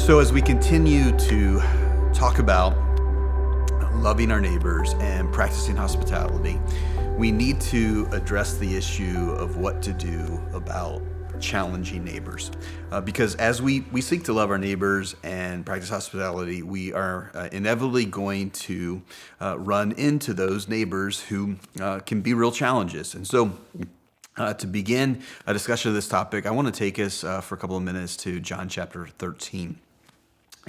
So as we continue to talk about loving our neighbors and practicing hospitality, we need to address the issue of what to do about challenging neighbors. Because as we seek to love our neighbors and practice hospitality, we are inevitably going to run into those neighbors who can be real challenges. And so to begin a discussion of this topic, I want to take us for a couple of minutes to John chapter 13.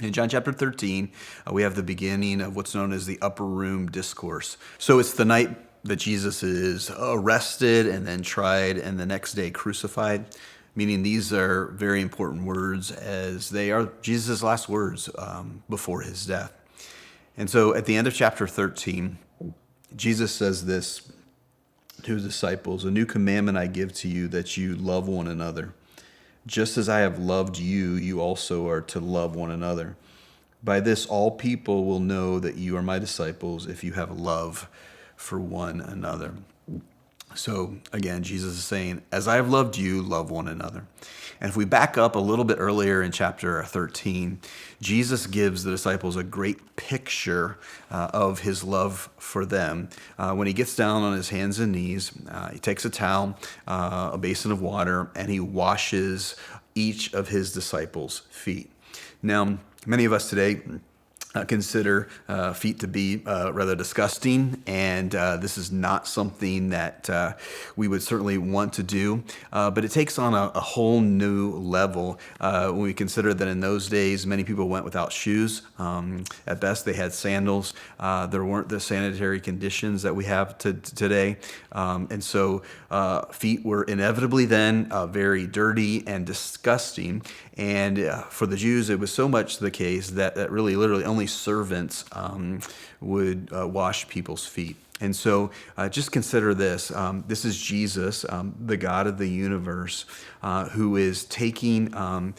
In John chapter 13, we have the beginning of what's known as the upper room discourse. So it's the night that Jesus is arrested and then tried and the next day crucified, meaning these are very important words as they are Jesus' last words before his death. And so at the end of chapter 13, Jesus says this to his disciples, "A new commandment I give to you, that you love one another. Just as I have loved you, you also are to love one another. By this, all people will know that you are my disciples if you have love for one another." So again, Jesus is saying, as I have loved you, love one another. And if we back up a little bit earlier in chapter 13, Jesus gives the disciples a great picture of his love for them. When he gets down on his hands and knees, he takes a towel, a basin of water, and he washes each of his disciples' feet. Now, many of us today consider feet to be rather disgusting, and this is not something that we would certainly want to do, but it takes on a whole new level when we consider that in those days many people went without shoes. At best they had sandals. There weren't the sanitary conditions that we have today, and so feet were inevitably then very dirty and disgusting, and for the Jews it was so much the case that really literally only servants would wash people's feet. And so just consider this. This is Jesus, the God of the universe, who is taking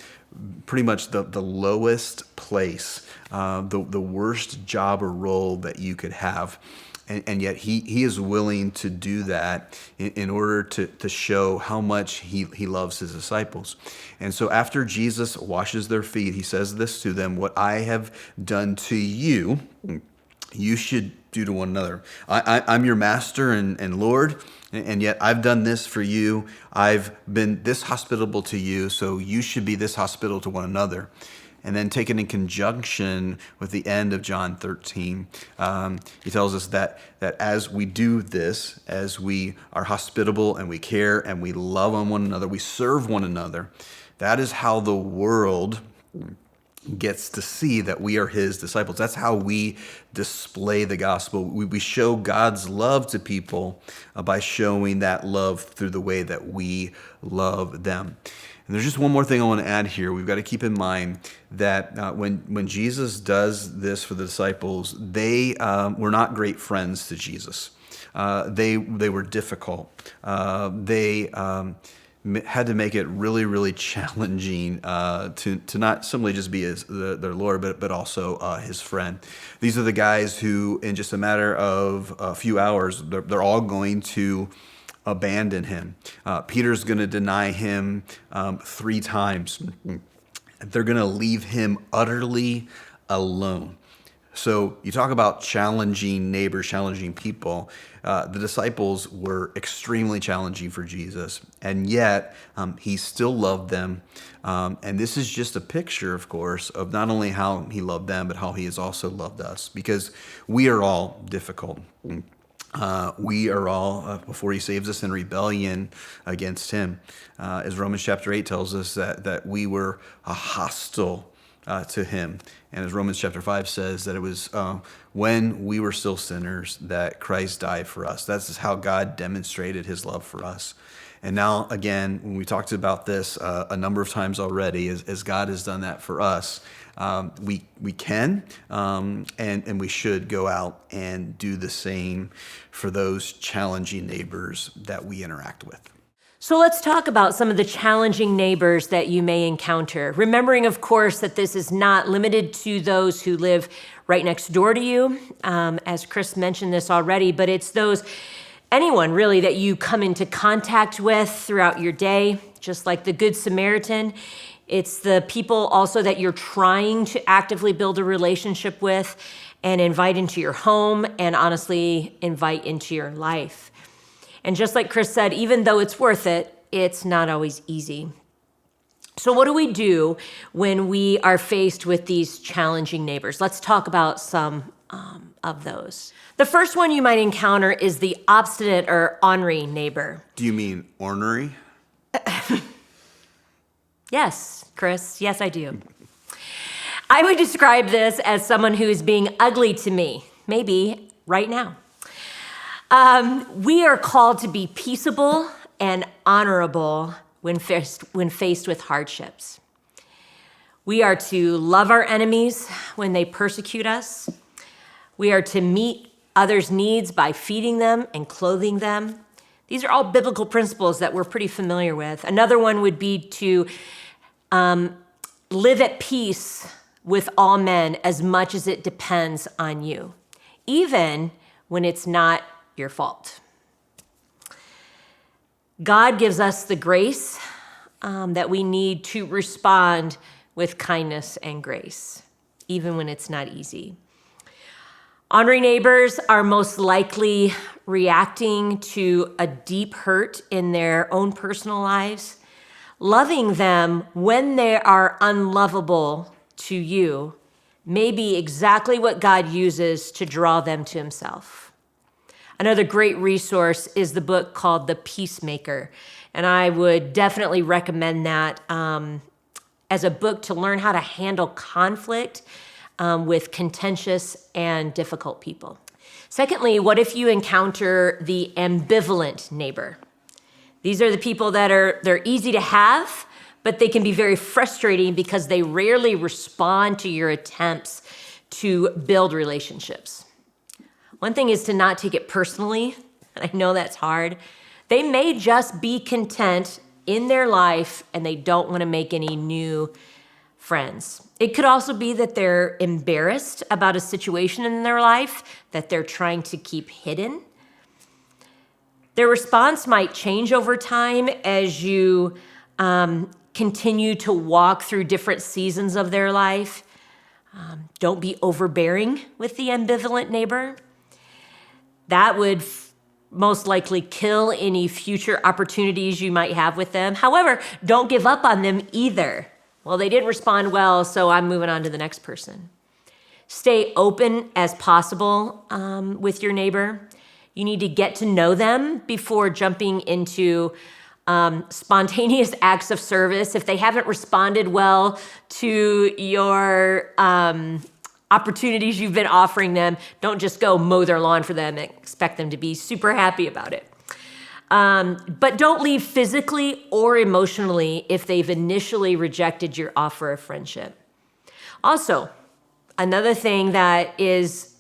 pretty much the lowest place, the worst job or role that you could have. And yet he is willing to do that in order to show how much he loves his disciples. And so after Jesus washes their feet, he says this to them: "What I have done to you, you should do to one another." I'm your master and Lord, and yet I've done this for you. I've been this hospitable to you, so you should be this hospitable to one another. And then taken in conjunction with the end of John 13, he tells us that as we do this, as we are hospitable and we care and we love on one another, we serve one another, that is how the world gets to see that we are his disciples. That's how we display the gospel. We show God's love to people by showing that love through the way that we love them. And there's just one more thing I want to add here. We've got to keep in mind that when Jesus does this for the disciples, they were not great friends to Jesus. They were difficult. They had to make it really, really challenging to not simply just be their Lord, but also his friend. These are the guys who, in just a matter of a few hours, they're all going to abandon him. Peter's going to deny him 3 times. They're going to leave him utterly alone. So you talk about challenging neighbors, challenging people. The disciples were extremely challenging for Jesus, and yet he still loved them. And this is just a picture, of course, of not only how he loved them, but how he has also loved us, because we are all difficult. We are all, before he saves us, in rebellion against him. As Romans chapter 8 tells us that we were hostile to him. And as Romans chapter 5 says, that it was when we were still sinners that Christ died for us. That's how God demonstrated his love for us. And now, again, when we talked about this a number of times already, as God has done that for us, we can and we should go out and do the same for those challenging neighbors that we interact with. So let's talk about some of the challenging neighbors that you may encounter. Remembering, of course, that this is not limited to those who live right next door to you, as Chris mentioned this already, but it's anyone really that you come into contact with throughout your day, just like the Good Samaritan. It's the people also that you're trying to actively build a relationship with and invite into your home and honestly invite into your life. And just like Chris said, even though it's worth it, it's not always easy. So what do we do when we are faced with these challenging neighbors? Let's talk about some of those. The first one you might encounter is the obstinate or ornery neighbor. Do you mean ornery? Yes, Chris. Yes, I do. I would describe this as someone who is being ugly to me, maybe right now. We are called to be peaceable and honorable when faced with hardships. We are to love our enemies when they persecute us. We are to meet others' needs by feeding them and clothing them. These are all biblical principles that we're pretty familiar with. Another one would be to live at peace with all men as much as it depends on you, even when it's not your fault. God gives us the grace that we need to respond with kindness and grace, even when it's not easy. Honoring neighbors are most likely reacting to a deep hurt in their own personal lives. Loving them when they are unlovable to you may be exactly what God uses to draw them to himself. Another great resource is the book called The Peacemaker, and I would definitely recommend that as a book to learn how to handle conflict with contentious and difficult people. Secondly, what if you encounter the ambivalent neighbor? These are the people that they're easy to have, but they can be very frustrating because they rarely respond to your attempts to build relationships. One thing is to not take it personally, and I know that's hard. They may just be content in their life and they don't want to make any new friends. It could also be that they're embarrassed about a situation in their life that they're trying to keep hidden. Their response might change over time as you continue to walk through different seasons of their life. Don't be overbearing with the ambivalent neighbor. That would most likely kill any future opportunities you might have with them. However, don't give up on them either. Well, they didn't respond well, so I'm moving on to the next person. Stay open as possible with your neighbor. You need to get to know them before jumping into spontaneous acts of service. If they haven't responded well to your opportunities you've been offering them, don't just go mow their lawn for them and expect them to be super happy about it. But don't leave physically or emotionally if they've initially rejected your offer of friendship. Also, another thing that is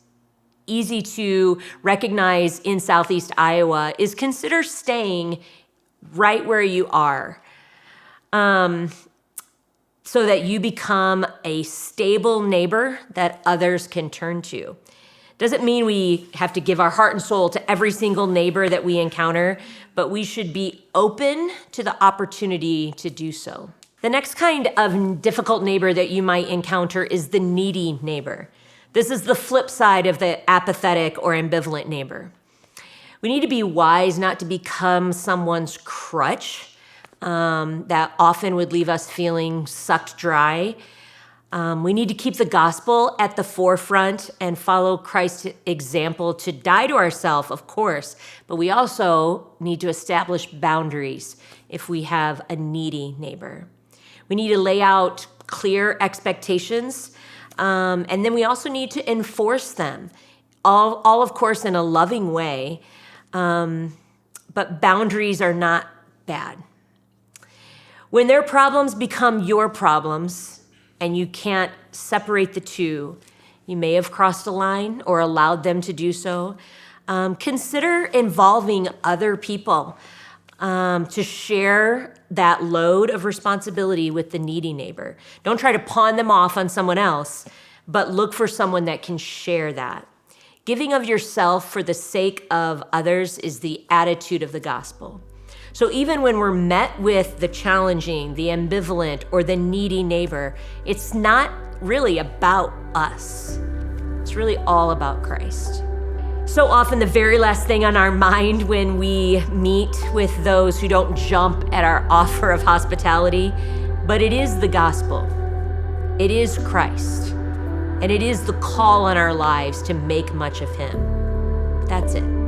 easy to recognize in Southeast Iowa is consider staying right where you are so that you become a stable neighbor that others can turn to. Doesn't mean we have to give our heart and soul to every single neighbor that we encounter, but we should be open to the opportunity to do so. The next kind of difficult neighbor that you might encounter is the needy neighbor. This is the flip side of the apathetic or ambivalent neighbor. We need to be wise not to become someone's crutch that often would leave us feeling sucked dry. We need to keep the gospel at the forefront and follow Christ's example to die to ourselves, of course, but we also need to establish boundaries if we have a needy neighbor. We need to lay out clear expectations, and then we also need to enforce them, all of course, in a loving way, but boundaries are not bad. When their problems become your problems and you can't separate the two, you may have crossed a line or allowed them to do so. Consider involving other people to share that load of responsibility with the needy neighbor. Don't try to pawn them off on someone else, but look for someone that can share that. Giving of yourself for the sake of others is the attitude of the gospel. So even when we're met with the challenging, the ambivalent, or the needy neighbor, it's not really about us. It's really all about Christ. So often the very last thing on our mind when we meet with those who don't jump at our offer of hospitality, but it is the gospel. It is Christ. And it is the call on our lives to make much of him. That's it.